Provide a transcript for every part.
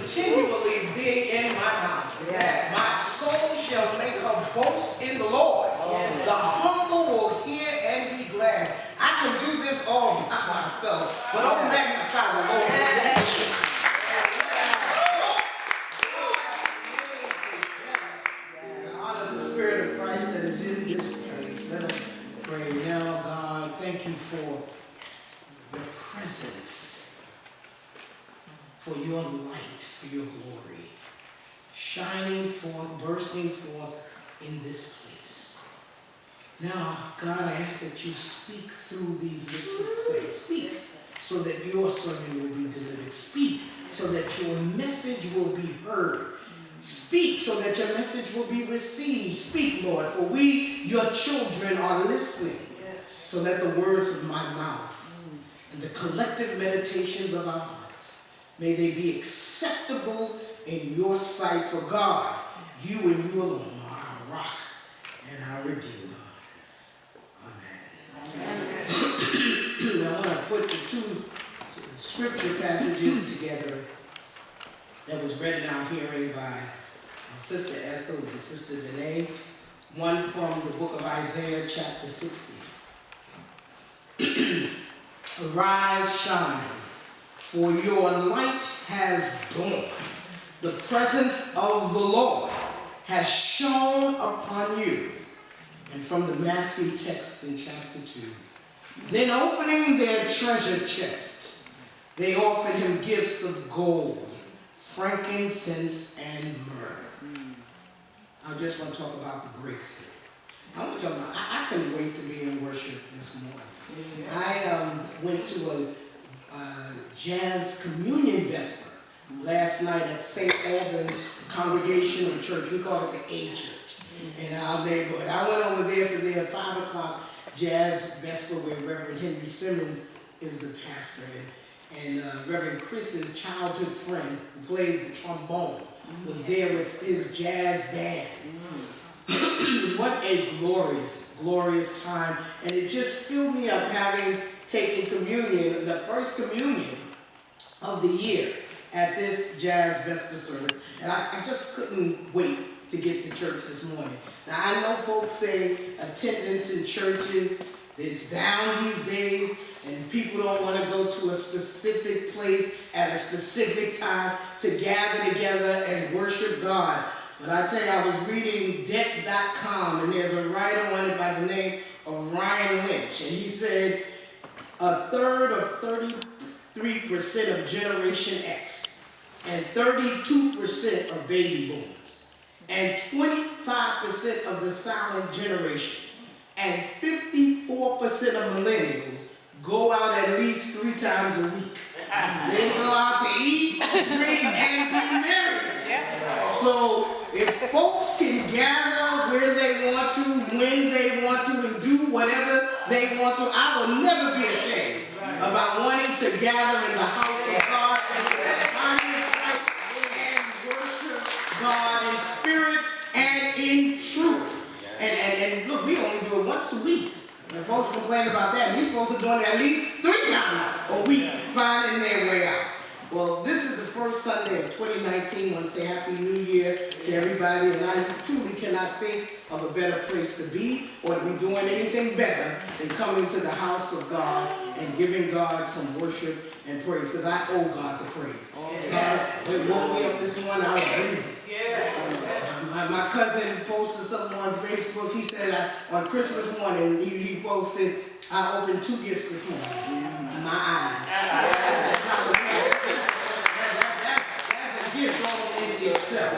continually be in my mouth. Yes. My soul shall make her boast in the Lord. Yes. The humble will hear and be glad. I can do this all by myself, but don't magnify the Lord. Yes. Honor the Spirit of Christ that is in this place. Let us pray. Now, God, thank you for your presence, for your light, for your glory, shining forth, bursting forth in this place. Now, God, I ask that you speak through these lips of clay. Speak so that your sermon will be delivered. Speak so that your message will be heard. Speak so that your message will be received. Speak, Lord, for we, your children, are listening, so that the words of my mouth and the collective meditations of our hearts, may they be acceptable in your sight. For God, you and you alone are our rock and our Redeemer. Amen. I want to put the two scripture passages together that was read in our hearing by Sister Ethel and Sister Danae. One from the book of Isaiah, chapter 60. Arise, shine, for your light has dawned. The presence of the Lord has shone upon you. And from the Matthew text in chapter 2. Then opening their treasure chest, they offered him gifts of gold, frankincense, and myrrh. I just want to talk about the breakthrough. I couldn't wait to be in worship this morning. I went to a jazz communion vesper last night at St. Albans Congregational Church. We call it the A Church in our neighborhood. I went over there for their 5 o'clock jazz vesper where Reverend Henry Simmons is the pastor. And Reverend Chris's childhood friend who plays the trombone was there with his jazz band. What a glorious, glorious time. And it just filled me up having taken communion, the first communion of the year at this jazz vesper service. And I just couldn't wait to get to church this morning. Now I know folks say attendance in churches, it's down these days, and people don't want to go to a specific place at a specific time to gather together and worship God. But I tell you, I was reading Debt.com, and there's a writer on it by the name of Ryan Lynch, and he said a third of 33% of Generation X, and 32% of baby boomers, and 25% of the silent generation, and 54% of millennials go out at least 3 times a week. They go out to eat, drink, and be merry. So if folks can gather where they want to, when they want to, and do whatever they want to, I will never be ashamed about wanting to gather in the house of God and worship God in spirit and in truth. And look, we only do it once a week. And folks complain about that. These folks are doing it at least 3 times a week, finding their way out. Well, this is the first Sunday of 2019. I want to say Happy New Year to everybody. And I truly cannot think of a better place to be or to be doing anything better than coming to the house of God and giving God some worship and praise. Because I owe God the praise. God, they woke me up this morning, I was breathing. My cousin posted something on Facebook. He said on Christmas morning, he posted, I opened 2 gifts this morning. My eyes. That's a gift all in itself.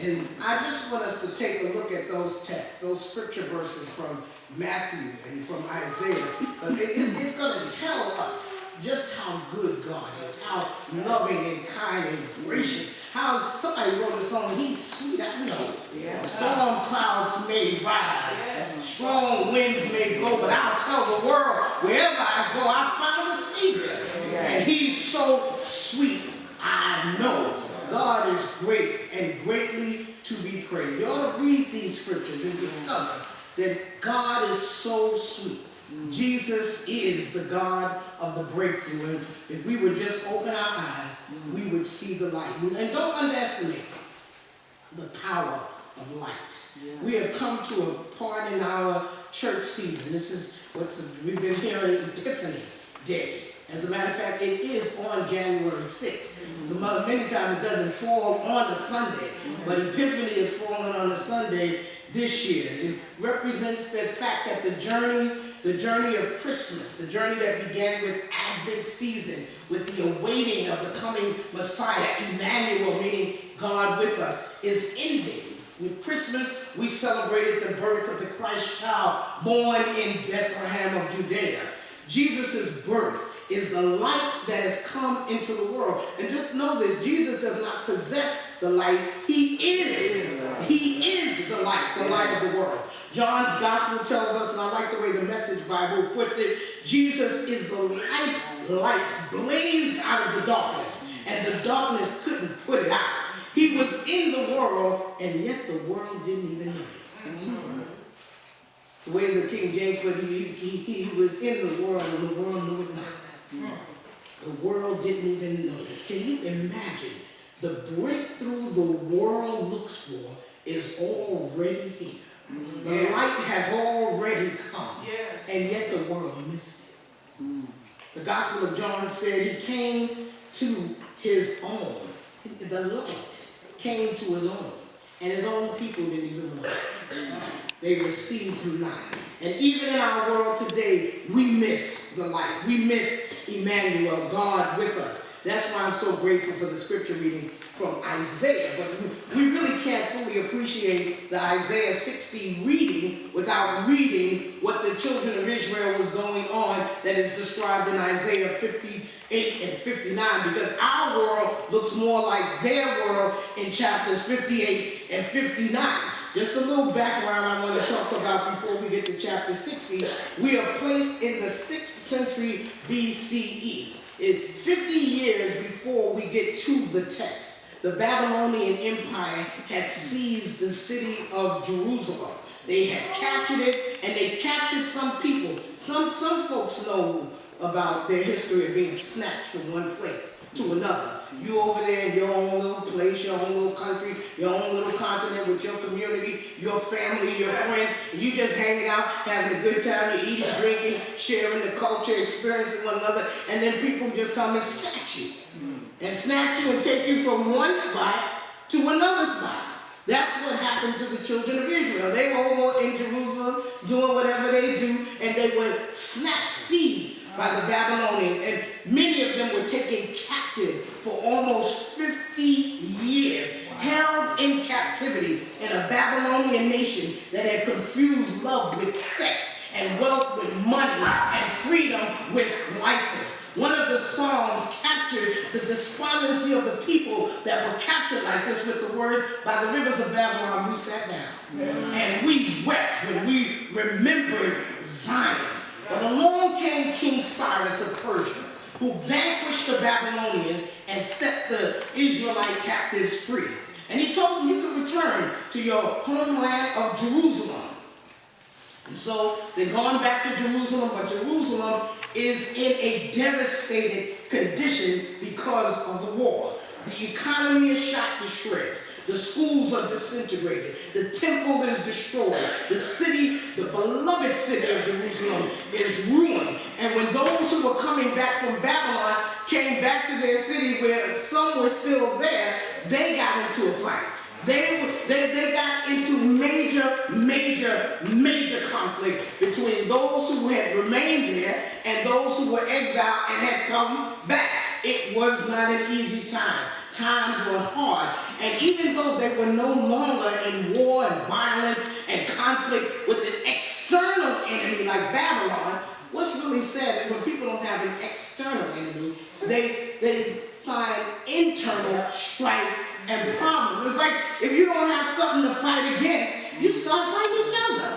And I just want us to take a look at those texts, those scripture verses from Matthew and from Isaiah. Because it's going to tell us just how good God is, how loving and kind and gracious. How somebody wrote a song, he's sweet, I know. Storm clouds may rise, strong winds may blow, but I'll tell the world, wherever I go, I found a Savior. And he's so sweet, I know. God is great and greatly to be praised. You ought to read these scriptures and discover that God is so sweet. Jesus is the God of the breakthrough. And if we would just open our eyes, we would see the light. And don't underestimate the power of light. We have come to a part in our church season. This is we've been hearing Epiphany Day. As a matter of fact, it is on January 6th. So many times it doesn't fall on a Sunday, but Epiphany is falling on a Sunday this year. It represents the fact that the journey of Christmas, the journey that began with Advent season, with the awaiting of the coming Messiah, Emmanuel, meaning God with us, is ending. With Christmas, we celebrated the birth of the Christ child born in Bethlehem of Judea. Jesus' birth is the light that has come into the world. And just know this, Jesus does not possess the light. He is the light of the world. John's gospel tells us, and I like the way the Message Bible puts it, Jesus is the light blazed out of the darkness, and the darkness couldn't put it out. He was in the world, and yet the world didn't even notice. The way the King James put it, he was in the world, and the world knew it not. The world didn't even notice. Can you imagine? The breakthrough the world looks for is already here. The light has already come, and yet the world missed it. The Gospel of John said he came to his own. The light came to his own, and his own people didn't even know it. They received him not. And even in our world today, we miss the light. We miss Emmanuel, God with us. That's why I'm so grateful for the scripture reading from Isaiah. But we really can't fully appreciate the Isaiah 60 reading without reading what the children of Israel was going on that is described in Isaiah 58 and 59, because our world looks more like their world in chapters 58 and 59. Just a little background I want to talk about before we get to chapter 60. We are placed in the 6th century BCE. 50 years before we get to the text, the Babylonian Empire had seized the city of Jerusalem. They had captured it, and they captured some people. Some folks know about their history of being snatched from one place to another. You over there in your own little place, your own little country, your own little continent with your community, your family, your friends, and you just hanging out, having a good time, you're eating, drinking, sharing the culture, experiencing one another, and then people just come and snatch you. And snatch you and take you from one spot to another spot. That's what happened to the children of Israel. They were over in Jerusalem doing whatever they do, and they were snatched, seized by the Babylonians, and many of them were taken captive for almost 50 years, held in captivity in a Babylonian nation that had confused love with sex and wealth with money and freedom with license. One of the Psalms captured the despondency of the people that were captured like this with the words, "By the rivers of Babylon we sat down, and we wept when we remembered Zion." But along came King Cyrus of Persia, who vanquished the Babylonians and set the Israelite captives free. And he told them, you can return to your homeland of Jerusalem. And so they're going back to Jerusalem, but Jerusalem is in a devastated condition because of the war. The economy is shot to shreds. The schools are disintegrated. The temple is destroyed. The city, the beloved city of Jerusalem, is ruined. And when those who were coming back from Babylon came back to their city where some were still there, they got into a fight. They got into major conflict between those who had remained there and those who were exiled and had come back. It was not an easy time. Times were hard. And even though they were no longer in war and violence and conflict with an external enemy like Babylon, what's really sad is when people don't have an external enemy, they find internal strife and problems. It's like if you don't have something to fight against, you start fighting each other.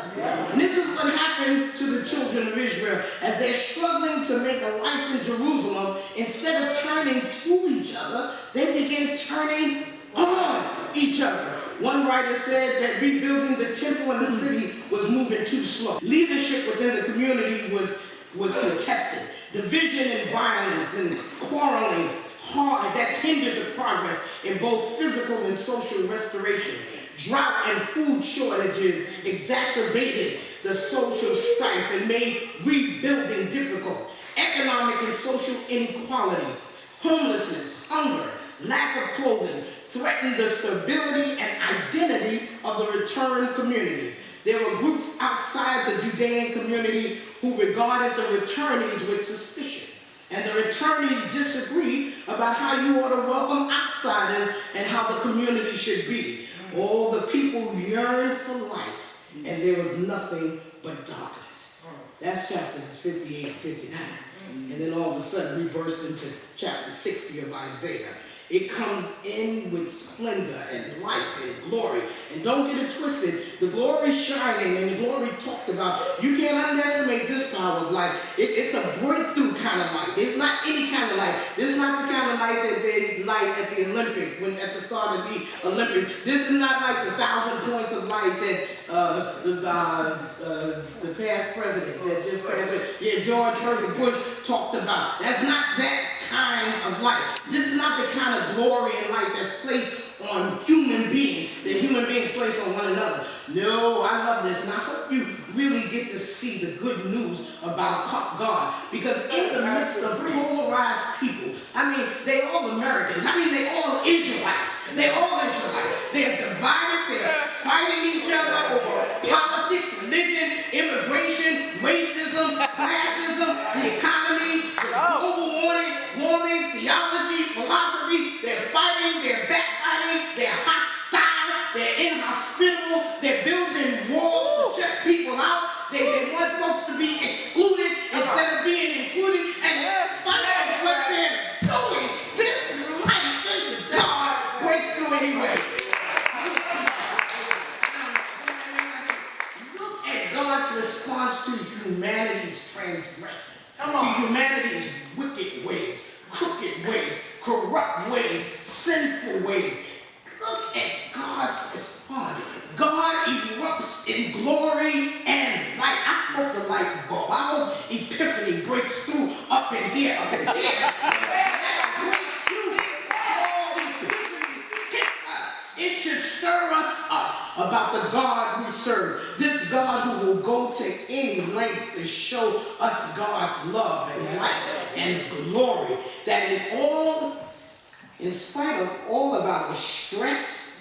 And this is what happened to the children of Israel. As they're struggling to make a life in Jerusalem, instead of turning to each other, they began turning on each other. One writer said that rebuilding the temple in the city was moving too slow. Leadership within the community was contested. Division and violence and quarreling hard that hindered the progress in both physical and social restoration. Drought and food shortages exacerbated the social strife and made rebuilding difficult. Economic and social inequality, homelessness, hunger, lack of clothing threatened the stability and identity of the returned community. There were groups outside the Judean community who regarded the returnees with suspicion. And the returnees disagreed about how you ought to welcome outsiders and how the community should be. All the people yearned for light, and there was nothing but darkness. That's chapters 58 and 59. And then all of a sudden we burst into chapter 60 of Isaiah. It comes in with splendor and light and glory. And don't get it twisted. The glory shining and the glory talked about. You can't underestimate this power of light. It's a breakthrough kind of light. It's not any kind of light. This is not the kind of light that they light at the Olympic, at the start of the Olympics. This is not like the 1,000 points of light that the past president, George Herbert Bush talked about. That's not that kind of light. This is not the kind of glory and light that's placed on human beings, that human beings place on one another. No, I love this, and I hope you really get to see the good news about God, because in the midst of polarized people, I mean, they all Americans, I mean, they all Israelites, they're all Israelites. They're divided, they're fighting each other over politics, religion, immigration, racism, classism, the economy, the global warming, theology, philosophy. They're fighting, they're backbiting, they're hostile, they're inhospitable, they're building walls to shut people out. They want folks to be excluded instead of being included, and in spite of what they're doing, this light, this God breaks through anyway. Look at God's response to humanity's transgressions, to humanity's wicked ways, crooked ways, corrupt ways, sinful ways. Look at God's response. God erupts in glory and light. I hope the light bulb, I hope Epiphany breaks through up in here, up in here. It should stir us up about the God we serve. This God who will go to any length to show us God's love and light and glory. That in spite of all of our stress,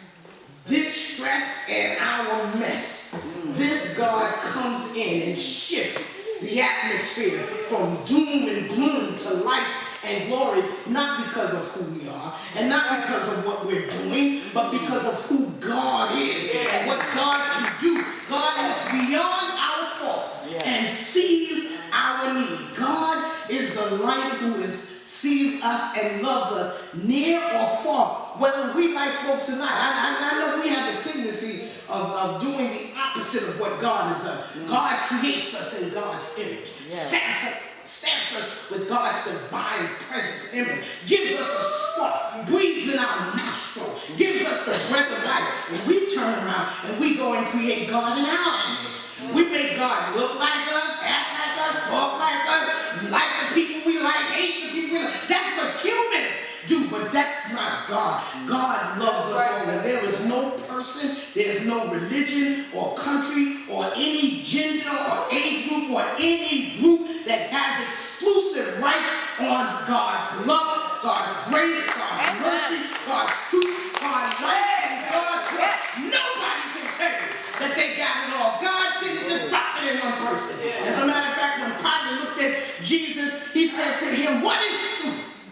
distress, and our mess, this God comes in and shifts the atmosphere from doom and gloom to light and glory, not because of who we are and not because of what we're doing, but because of who God is and what God can do. God looks beyond our faults and sees our need. God is the light who sees us and loves us near or far, whether we like folks or not. I know we have a tendency of doing the opposite of what God has done. God creates us in God's image, stamps us with God's divine presence image, gives us a spark, breathes in our nostril, gives us the breath of life, and we turn around and we go and create God in our image. We make God look like us, act like us, talk like us, like the people we like, hate the people we like. That's what humans do, but that's not God. God loves us all, and there is no person, there's no religion or country or any gender or age group or any group that has exclusive rights on God's love, God's grace, God's mercy, God's truth, God's life, and God's love. Nobody can tell you that they got it all. God didn't just drop it in one person. As a matter of fact, when Pilate looked at Jesus, he said to him, "What is truth?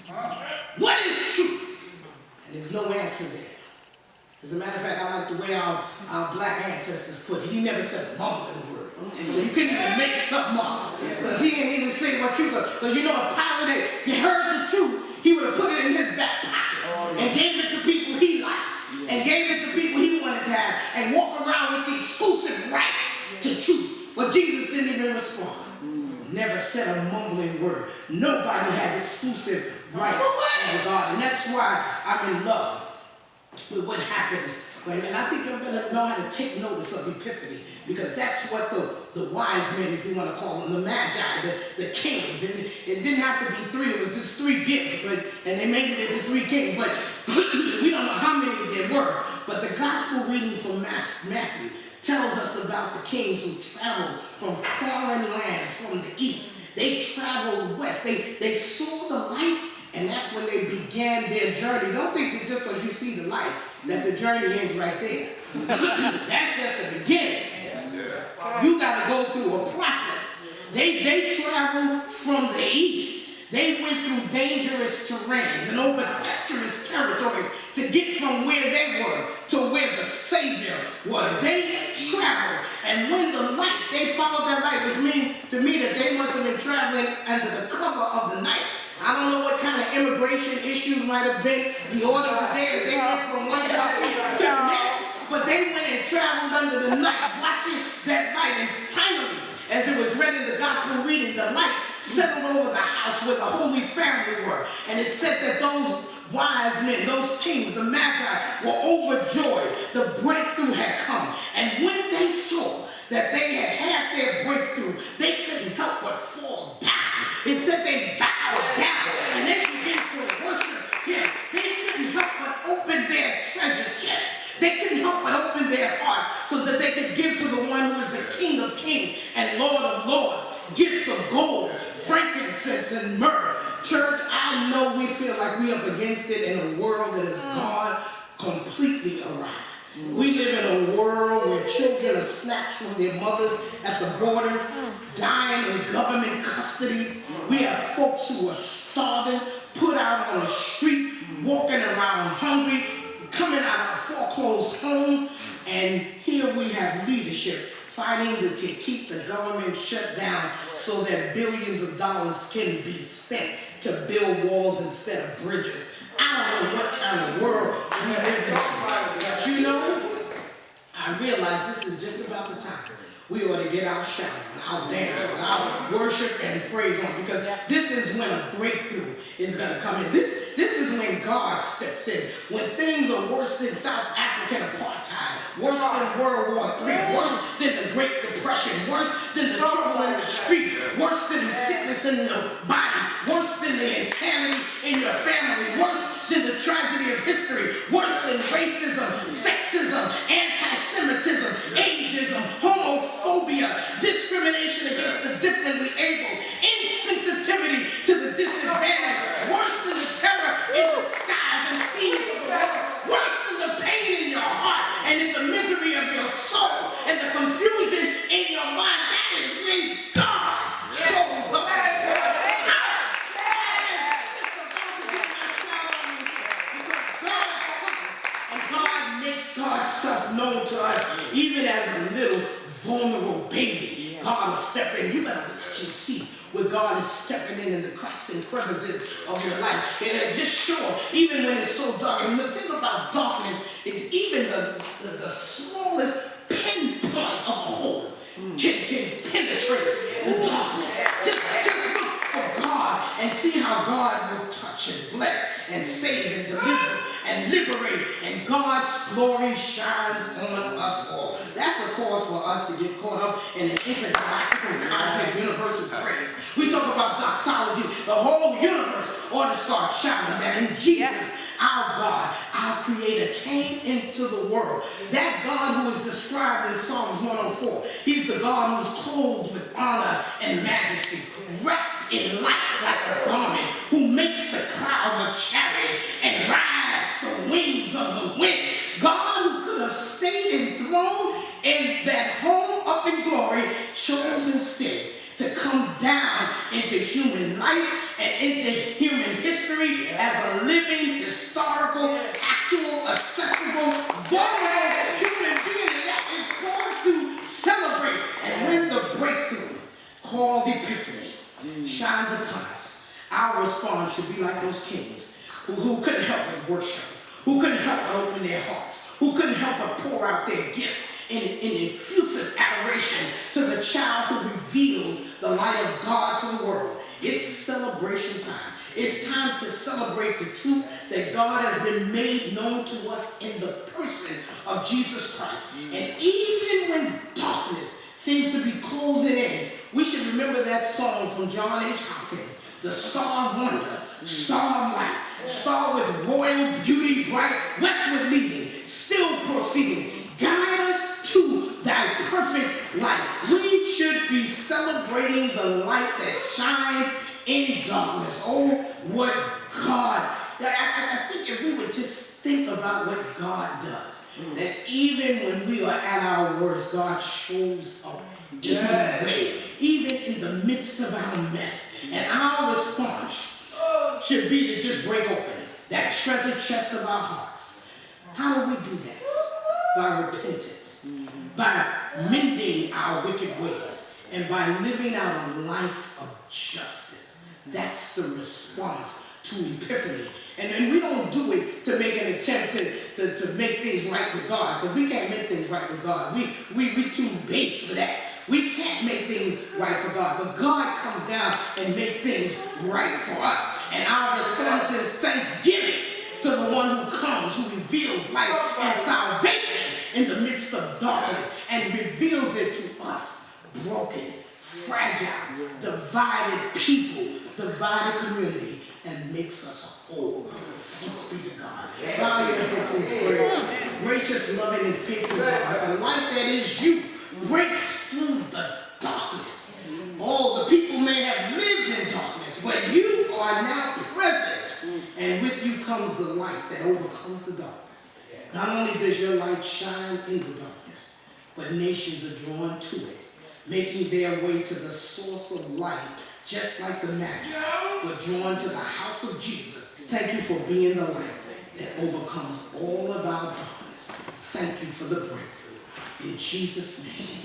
What is truth?" And there's no answer there. As a matter of fact, I like the way our black ancestors put it. He never said a mumbling word. So you couldn't even make something up. Because he didn't even say what you thought. Because you know, if Pilate had heard the truth, he would have put it in his back pocket and gave it to people he liked and gave it to people he wanted to have and walk around with the exclusive rights to truth. But Jesus didn't even respond. Never said a mumbling word. Nobody has exclusive rights over God. And that's why I'm in love with what happens And I think you're going to know how to take notice of Epiphany, because that's what the wise men, if you want to call them, the magi, the kings, and it didn't have to be three, it was just three gifts, and they made it into three kings, but we don't know how many there were. But the gospel reading from Matthew tells us about the kings who traveled from foreign lands, from the east. They traveled west. They saw the light, and that's when they began their journey. Don't think that just because you see the light, that the journey ends right there. That's just the beginning. You got to go through a process. They traveled from the east. They went through dangerous terrains and over treacherous territory to get from where they were to where the Savior was. They traveled, and when the light, they followed that light, which means to me that they must have been traveling under the cover of the night. I don't know what kind of immigration issues might have been the order of the day as they went from one country to the next, but they went and traveled under the night, watching that light, and finally, as it was read in the gospel reading, the light settled over the house where the Holy Family were. And it said that those wise men, those kings, the magi, were overjoyed. The breakthrough had come. And when they saw that they had their breakthrough, they couldn't help but fall down. It said they bowed down and they began to worship him. They couldn't help but open their treasure chest. They couldn't help but open their heart so that they could give to the one who is the King of Kings and Lord of Lords gifts of gold, frankincense, and myrrh. Church, I know we feel like we're up against it in a world that has gone completely awry. We live in a world where children are snatched from their mothers at the borders, dying in government custody. We have folks who are starving, put out on the street, walking around hungry, coming out of foreclosed homes, and here we have leadership fighting to keep the government shut down so that billions of dollars can be spent to build walls instead of bridges. I don't know what kind of world we live in. But you know, I realize this is just about the time we ought to get our shout on, our dance on, our worship and praise on, because this is when a breakthrough is going to come in. This is when God steps in. When things are worse than South African apartheid, worse than World War III, worse than the Great Depression, worse than the trouble in the street, worse than the sickness in the body, worse than the insanity in your family, worse than the tragedy of history, worse than racism, sexism, anti-Semitism, ageism, homophobia, discrimination against the differently able, insensitivity to the disadvantaged, worse than the terror in the skies and seas of the world, worse than the pain in your heart and in the misery of your soul and the confusion in your mind. That is when God shows up. God makes God's self known to us even as a little vulnerable baby. God will step in. You better watch and see where God is stepping in the cracks and crevices of your life. And just show, even when it's so dark. And the thing about darkness is even the smallest pinpoint of a hole can penetrate the darkness. Just look for God and see how God will touch and bless and save and deliver and liberate, and God's glory shines on us all. That's a cause for us to get caught up in an intergalactic cosmic universal praise. We talk about doxology. The whole universe ought to start shouting that in Jesus, our God, our Creator, came into the world. That God who is described in Psalms 104. He's the God who's clothed with honor and majesty, wrapped in light like a garment, who makes the cloud a chariot and rides the wings of the wind. God, who could have stayed enthroned in that home up in glory, chose instead to come down into human life and into human history as a living, historical, actual, accessible, vulnerable human being. And that is cause to celebrate. And when the breakthrough called Epiphany shines upon us, our response should be like those kings who couldn't help but worship, who couldn't help but open their hearts, who couldn't help but pour out their gifts in effusive adoration to the child who reveals the light of God to the world. It's celebration time. It's time to celebrate the truth that God has been made known to us in the person of Jesus Christ. And even when darkness seems to be closing in, we should remember that song from John H. Hopkins, the star of wonder, star of light, star with royal beauty bright, westward leading, still proceeding, guide us to thy perfect light. We should be celebrating the light that shines in darkness. Oh, what God, I think if we would just think about what God does, that even when we are at our worst, God shows up anyway, even in the midst of our mess. And our response should be to just break open that treasure chest of our hearts. How do we do that? By repentance, by mending our wicked ways, and by living out a life of justice. That's the response to Epiphany. And we don't do it to make an attempt to make things right with God, because we can't make things right with God. We too base for that. We can't make things right for God, but God comes down and makes things right for us. And our response is thanksgiving to the one who comes, who reveals light and salvation in the midst of darkness, and reveals it to us, broken, fragile, divided people, divided community, and makes us whole. Thanks be to God. Bow your heads in prayer. Gracious, loving, and faithful God, the light that is you breaks through the darkness. All the people may have lived in darkness, but you are now present, and with you comes the light that overcomes the darkness. Not only does your light shine in the darkness, but nations are drawn to it, making their way to the source of light, just like the Magi were drawn to the house of Jesus. Thank you for being the light that overcomes all of our darkness. Thank you for the breakthrough. In Jesus' name.